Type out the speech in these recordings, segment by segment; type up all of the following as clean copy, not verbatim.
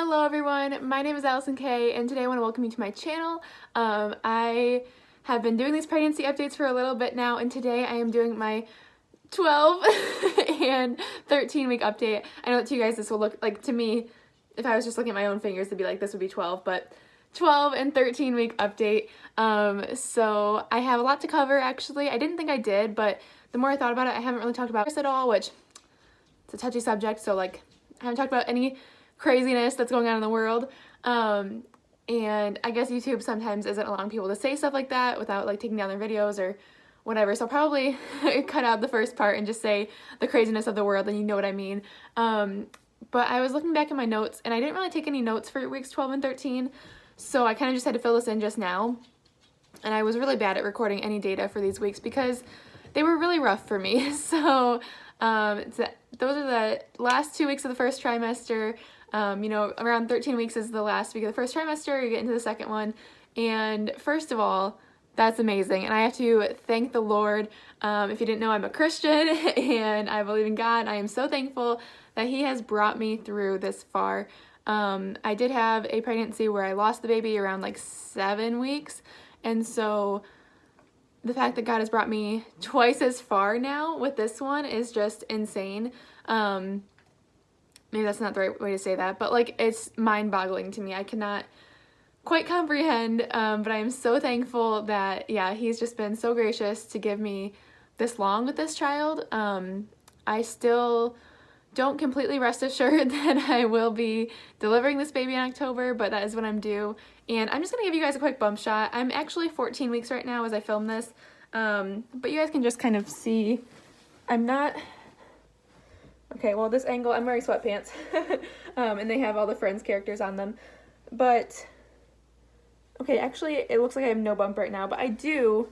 Hello everyone, my name is Alison Kay and today I want to welcome you to my channel. I have been doing these pregnancy updates for a little bit now, and today I am doing my 12 and 13 week update. I know that to you guys this will look like, to me, if I was just looking at my own fingers, it'd be like this would be 12, but 12 and 13 week update. So I have a lot to cover actually. I didn't think I did, but the more I thought about it, I haven't really talked about this at all, which it's a touchy subject, so like I haven't talked about any craziness that's going on in the world, and I guess YouTube sometimes isn't allowing people to say stuff like that without like taking down their videos or whatever, so I'll probably cut out the first part and just say the craziness of the world, and you know what I mean. But I was looking back in my notes and I didn't really take any notes for weeks 12 and 13, so I kind of just had to fill this in just now, and I was really bad at recording any data for these weeks because they were really rough for me. So those are the last 2 weeks of the first trimester. You know, around 13 weeks is the last week of the first trimester, you get into the second one, and first of all, that's amazing, and I have to thank the Lord. If you didn't know, I'm a Christian, and I believe in God. I am so thankful that He has brought me through this far. I did have a pregnancy where I lost the baby around like 7 weeks, and so the fact that God has brought me twice as far now with this one is just insane. Maybe that's not the right way to say that, but like it's mind-boggling to me. I cannot quite comprehend, but I am so thankful that, yeah, He's just been so gracious to give me this long with this child. I still don't completely rest assured that I will be delivering this baby in October, but that is when I'm due. And I'm just gonna give you guys a quick bump shot. I'm actually 14 weeks right now as I film this, but you guys can just kind of see. I'm not... Okay, well, this angle, I'm wearing sweatpants, and they have all the Friends characters on them, but, okay, actually, it looks like I have no bump right now, but I do.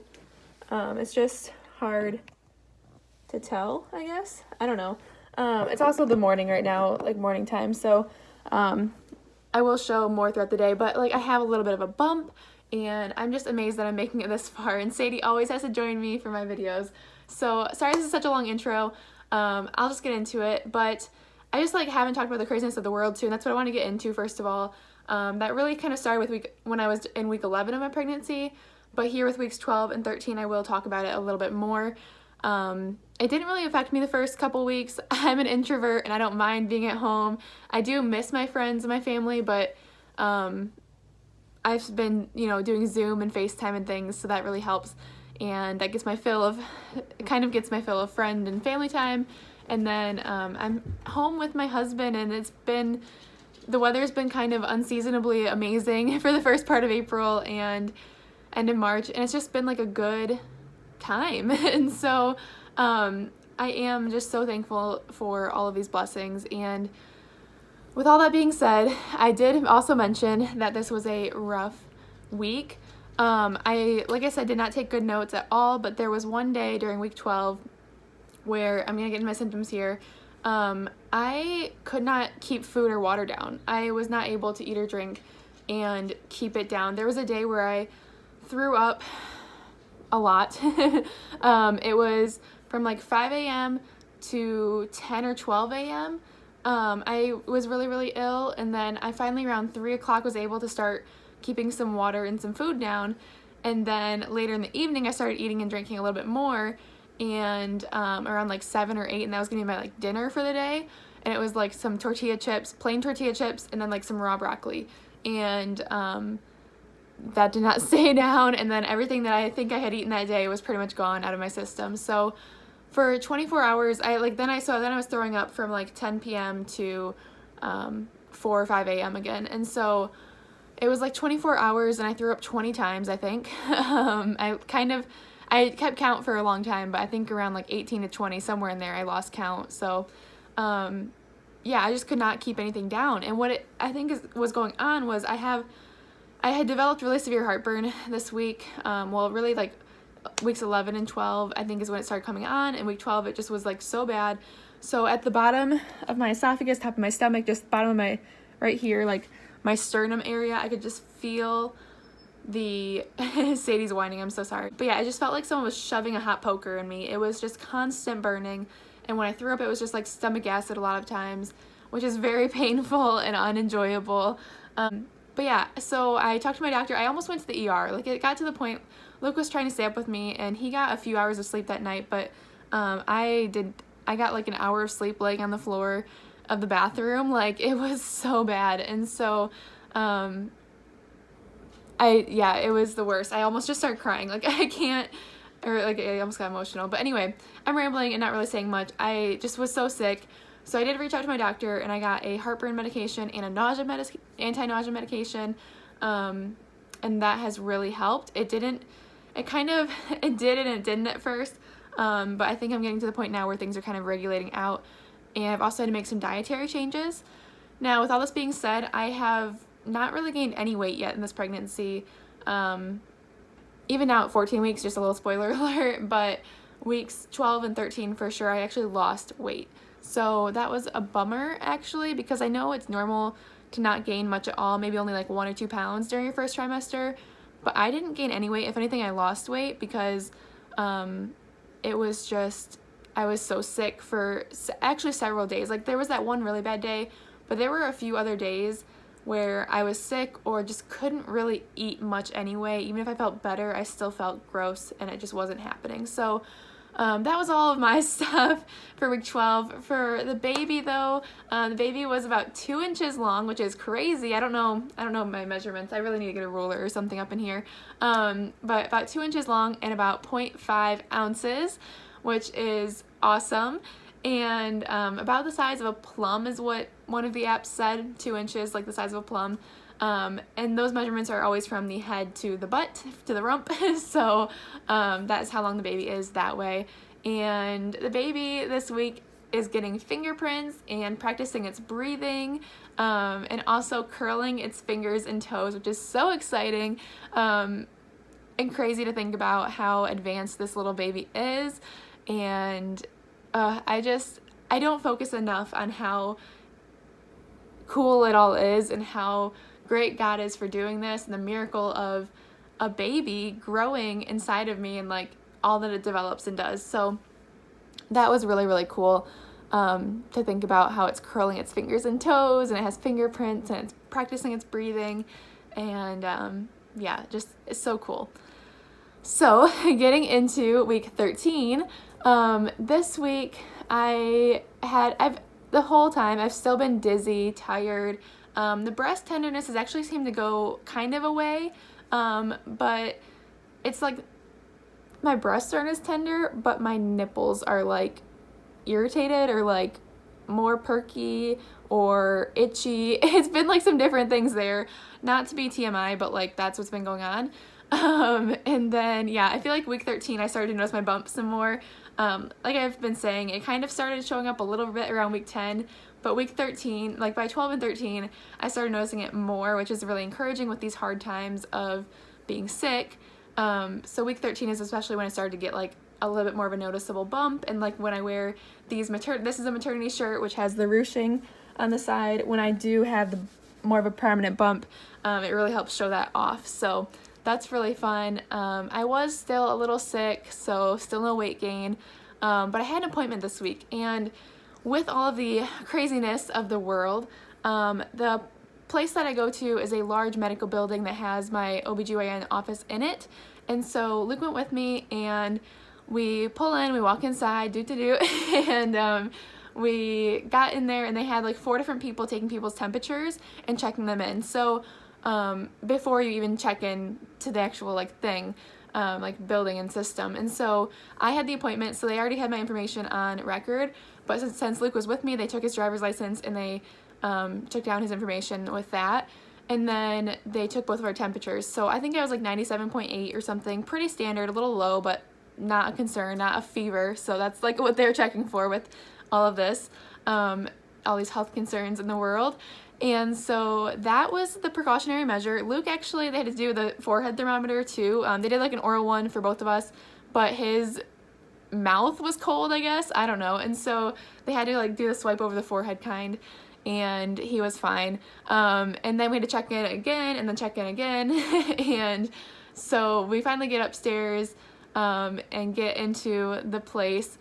It's just hard to tell, I guess. I don't know. It's also the morning right now, like morning time, so I will show more throughout the day, but like I have a little bit of a bump, and I'm just amazed that I'm making it this far, and Sadie always has to join me for my videos. So sorry this is such a long intro. I'll just get into it, but I just like haven't talked about the craziness of the world too, and that's what I want to get into first of all. That really kind of started with when I was in week 11 of my pregnancy, but here with weeks 12 and 13 I will talk about it a little bit more. It didn't really affect me the first couple weeks. I'm an introvert and I don't mind being at home. I do miss my friends and my family, but I've been, you know, doing Zoom and FaceTime and things, so that really helps. And that gets my fill of, it kind of gets my fill of friend and family time. And then I'm home with my husband, and it's been, the weather's been kind of unseasonably amazing for the first part of April and end of March, and it's just been like a good time. And so I am just so thankful for all of these blessings. And with all that being said, I did also mention that this was a rough week. Like I said, did not take good notes at all, but there was one day during week 12 where, I'm gonna get into my symptoms here, I could not keep food or water down. I was not able to eat or drink and keep it down. There was a day where I threw up a lot. It was from like 5 a.m. to 10 or 12 a.m. I was really, really ill, and then I finally around 3 o'clock was able to start keeping some water and some food down, and then later in the evening I started eating and drinking a little bit more, and around like 7 or 8, and that was gonna be my like dinner for the day, and it was like some tortilla chips, plain tortilla chips, and then like some raw broccoli, and that did not stay down, and then everything that I think I had eaten that day was pretty much gone out of my system. So for 24 hours I was throwing up from like 10 p.m. to 4 or 5 a.m. again, and so it was like 24 hours and I threw up 20 times, I think. I kept count for a long time, but I think around like 18 to 20, somewhere in there, I lost count. So, yeah, I just could not keep anything down. And what I think was going on was I had developed really severe heartburn this week. Well, really like weeks 11 and 12, I think is when it started coming on. And week 12, it just was like so bad. So at the bottom of my esophagus, top of my stomach, just bottom of my, right here, like my sternum area, I could just feel the Sadie's whining, I'm so sorry. But yeah, I just felt like someone was shoving a hot poker in me. It was just constant burning, and when I threw up, it was just like stomach acid a lot of times. which is very painful and unenjoyable. But yeah, so I talked to my doctor. I almost went to the ER. Like, it got to the point, Luke was trying to stay up with me, and he got a few hours of sleep that night, but I got like an hour of sleep laying on the floor of the bathroom. Like, it was so bad. And so it was the worst. I almost just started crying. Like, I almost got emotional. But anyway, I'm rambling and not really saying much. I just was so sick. So I did reach out to my doctor, and I got a heartburn medication and a anti-nausea medication. And that has really helped. It did and it didn't at first. But I think I'm getting to the point now where things are kind of regulating out. And I've also had to make some dietary changes. Now, with all this being said, I have not really gained any weight yet in this pregnancy. Even now at 14 weeks, just a little spoiler alert, but weeks 12 and 13 for sure, I actually lost weight. So that was a bummer, actually, because I know it's normal to not gain much at all, maybe only like 1 or 2 pounds during your first trimester, but I didn't gain any weight. If anything, I lost weight because it was just, I was so sick for actually several days. Like, there was that one really bad day, but there were a few other days where I was sick or just couldn't really eat much anyway. Even if I felt better, I still felt gross, and it just wasn't happening. So that was all of my stuff for week 12. For the baby, though, the baby was about 2 inches long, which is crazy. I don't know my measurements. I really need to get a ruler or something up in here. But about 2 inches long and about 0.5 ounces, which is awesome. And about the size of a plum is what one of the apps said, 2 inches, like the size of a plum. And those measurements are always from the head to the butt, to the rump. So that's how long the baby is that way. And the baby this week is getting fingerprints and practicing its breathing, and also curling its fingers and toes, which is so exciting and crazy to think about how advanced this little baby is. And I don't focus enough on how cool it all is and how great God is for doing this, and the miracle of a baby growing inside of me and like all that it develops and does. So that was really, really cool to think about how it's curling its fingers and toes, and it has fingerprints, and it's practicing its breathing, and just it's so cool. So getting into week 13, this week the whole time I've still been dizzy, tired. The breast tenderness has actually seemed to go kind of away, but it's like my breasts aren't as tender, but my nipples are like irritated or like more perky or itchy. It's been like some different things there, not to be TMI, but like that's what's been going on. And then I feel like week 13 I started to notice my bumps some more. Like I've been saying, it kind of started showing up a little bit around week 10, but week 13, like by 12 and 13, I started noticing it more, which is really encouraging with these hard times of being sick. So week 13 is especially when I started to get like a little bit more of a noticeable bump, and like when I wear these this is a maternity shirt which has the ruching on the side. When I do have more of a prominent bump, it really helps show that off. So that's really fun. I was still a little sick, so still no weight gain, but I had an appointment this week, and with all of the craziness of the world, the place that I go to is a large medical building that has my OBGYN office in it, and so Luke went with me, and we pull in, we walk inside, and we got in there, and they had like 4 different people taking people's temperatures and checking them in. So before you even check in to the actual like thing, like building and system. And so I had the appointment, so they already had my information on record, but since Luke was with me, they took his driver's license and they took down his information with that, and then they took both of our temperatures. So I think I was like 97.8 or something, pretty standard, a little low, but not a concern, not a fever. So that's like what they're checking for with all of this, all these health concerns in the world. And so that was the precautionary measure. Luke, actually, they had to do the forehead thermometer too. They did like an oral one for both of us, but his mouth was cold, I guess. I don't know. And so they had to like do the swipe over the forehead kind, and he was fine. And then we had to check in again and then check in again. And so we finally get upstairs and get into the place.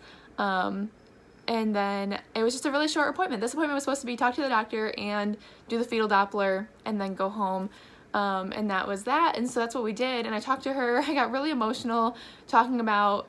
And then it was just a really short appointment. This appointment was supposed to be talk to the doctor and do the fetal Doppler and then go home. And that was that. And so that's what we did. And I talked to her. I got really emotional talking about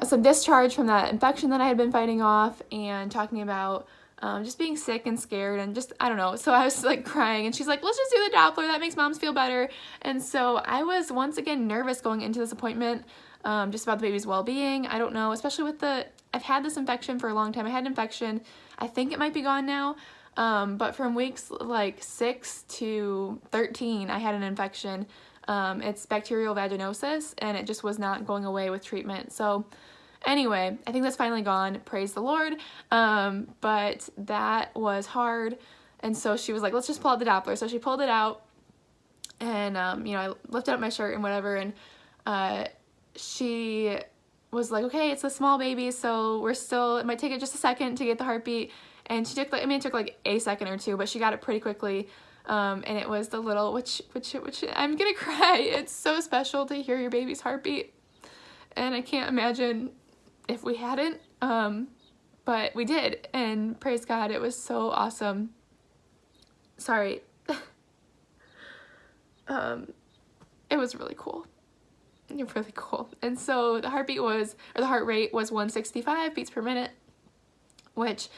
some discharge from that infection that I had been fighting off, and talking about just being sick and scared and just, I don't know. So I was like crying, and she's like, let's just do the Doppler. That makes moms feel better. And so I was once again nervous going into this appointment, just about the baby's well-being. I don't know, especially with I've had this infection for a long time. I had an infection. I think it might be gone now. But from weeks like 6 to 13, I had an infection. It's bacterial vaginosis, and it just was not going away with treatment. So anyway, I think that's finally gone. Praise the Lord. But that was hard. And so she was like, let's just pull out the Doppler. So she pulled it out, and, I lifted up my shirt and whatever. And, she was like, okay, it's a small baby, so it might take it just a second to get the heartbeat. And she took it took like a second or two, but she got it pretty quickly. And it was the little, which I'm gonna cry. It's so special to hear your baby's heartbeat. And I can't imagine if we hadn't, but we did. And praise God, it was so awesome. Sorry. It was really cool. Really cool. And so the heart rate was 165 beats per minute, which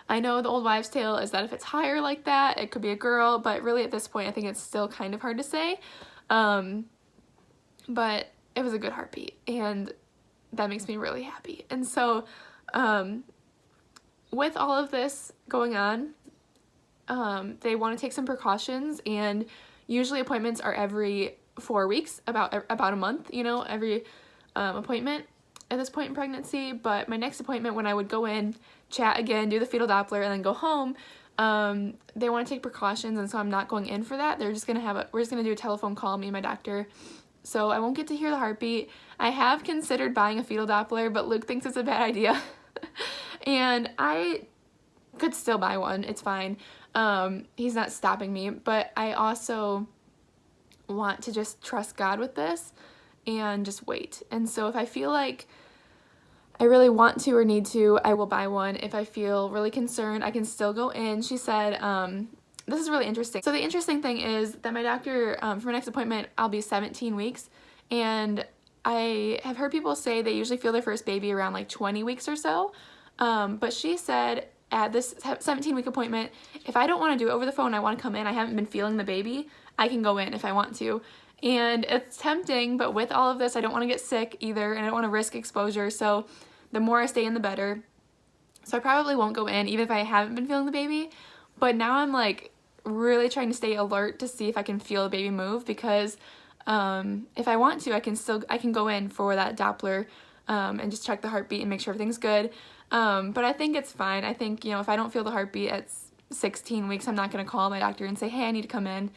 I know the old wives' tale is that if it's higher like that, it could be a girl, but really at this point, I think it's still kind of hard to say. But it was a good heartbeat, and that makes me really happy. And so, with all of this going on, they want to take some precautions, and usually appointments are every 4 weeks, about a month, every appointment at this point in pregnancy. But my next appointment, when I would go in, chat again, do the fetal Doppler, and then go home, they want to take precautions, and so I'm not going in for that. They're just gonna we're just gonna do a telephone call, me and my doctor, so I won't get to hear the heartbeat. I have considered buying a fetal Doppler, but Luke thinks it's a bad idea. And I could still buy one, it's fine. He's not stopping me, but I also want to just trust God with this and just wait. And so if I feel like I really want to or need to, I will buy one. If I feel really concerned, I can still go in. She said, this is really interesting. So the interesting thing is that my doctor, for my next appointment, I'll be 17 weeks. And I have heard people say they usually feel their first baby around like 20 weeks or so. But she said at this 17-week appointment, if I don't want to do it over the phone, I want to come in, I haven't been feeling the baby, I can go in if I want to. And it's tempting, but with all of this, I don't want to get sick either, and I don't want to risk exposure, so the more I stay in, the better. So I probably won't go in, even if I haven't been feeling the baby. But now I'm like really trying to stay alert to see if I can feel the baby move, because if I want to, I can go in for that Doppler and just check the heartbeat and make sure everything's good. But I think it's fine. I think, if I don't feel the heartbeat at 16 weeks, I'm not going to call my doctor and say, hey, I need to come in.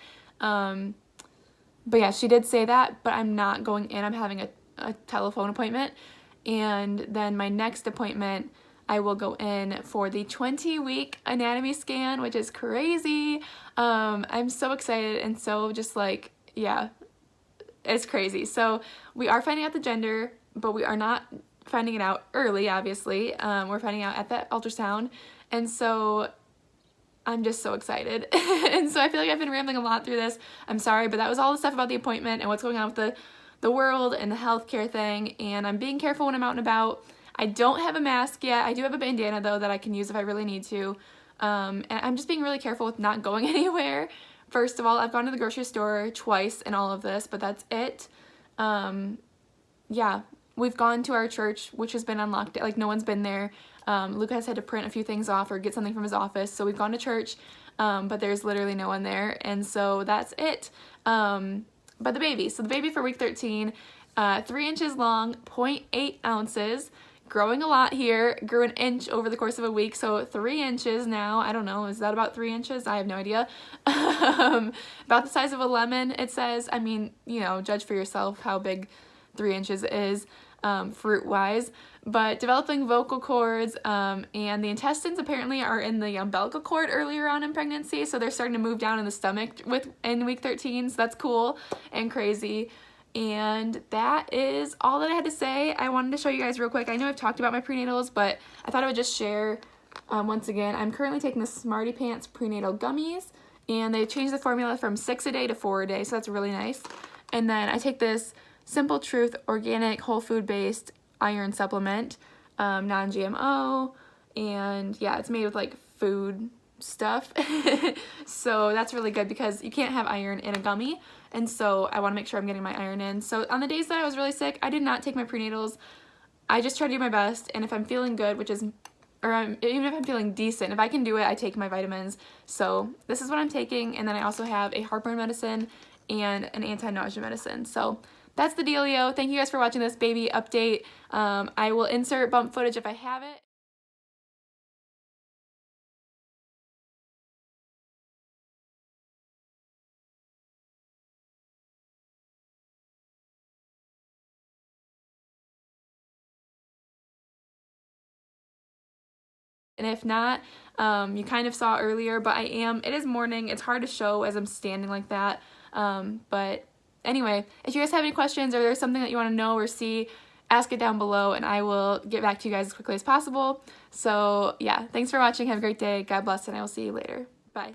But yeah, she did say that, but I'm not going in. I'm having a telephone appointment. And then my next appointment, I will go in for the 20-week anatomy scan, which is crazy. I'm so excited, and so just like, yeah, it's crazy. So we are finding out the gender, but we are not finding it out early, obviously. We're finding out at that ultrasound. And so I'm just so excited. And so I feel like I've been rambling a lot through this. I'm sorry, but that was all the stuff about the appointment and what's going on with the world and the healthcare thing. And I'm being careful when I'm out and about. I don't have a mask yet. I do have a bandana, though, that I can use if I really need to. And I'm just being really careful with not going anywhere. First of all, I've gone to the grocery store twice in all of this, but that's it. Yeah, we've gone to our church, which has been on lockdown. Like, no one's been there. Luke has had to print a few things off or get something from his office. So we've gone to church, but there's literally no one there. And so that's it. But the baby. So the baby for week 13, 3 inches long, 0.8 ounces. Growing a lot here, grew an inch over the course of a week, so 3 inches now. I don't know, is that about 3 inches? I have no idea. About the size of a lemon, it says. I mean, judge for yourself how big 3 inches is, fruit-wise. But developing vocal cords, and the intestines apparently are in the umbilical cord earlier on in pregnancy, so they're starting to move down in the stomach in week 13, so that's cool and crazy. And that is all that I had to say. I wanted to show you guys real quick. I know I've talked about my prenatals, but I thought I would just share once again. I'm currently taking the Smarty Pants prenatal gummies, and they changed the formula from 6 a day to 4 a day, so that's really nice. And then I take this Simple Truth organic whole food based iron supplement, non-GMO, and yeah, it's made with like food stuff. So that's really good because you can't have iron in a gummy, and so I want to make sure I'm getting my iron in. So on the days that I was really sick, I did not take my prenatals. I just try to do my best, and if I'm feeling good, which is, even if I'm feeling decent, if I can do it, I take my vitamins. So this is what I'm taking, and then I also have a heartburn medicine and an anti-nausea medicine. So that's the dealio. Thank you guys for watching this baby update. I will insert bump footage if I have it. And if not, you kind of saw earlier, but it is morning. It's hard to show as I'm standing like that. But anyway, if you guys have any questions or there's something that you want to know or see, ask it down below and I will get back to you guys as quickly as possible. So yeah, thanks for watching. Have a great day. God bless, and I will see you later. Bye.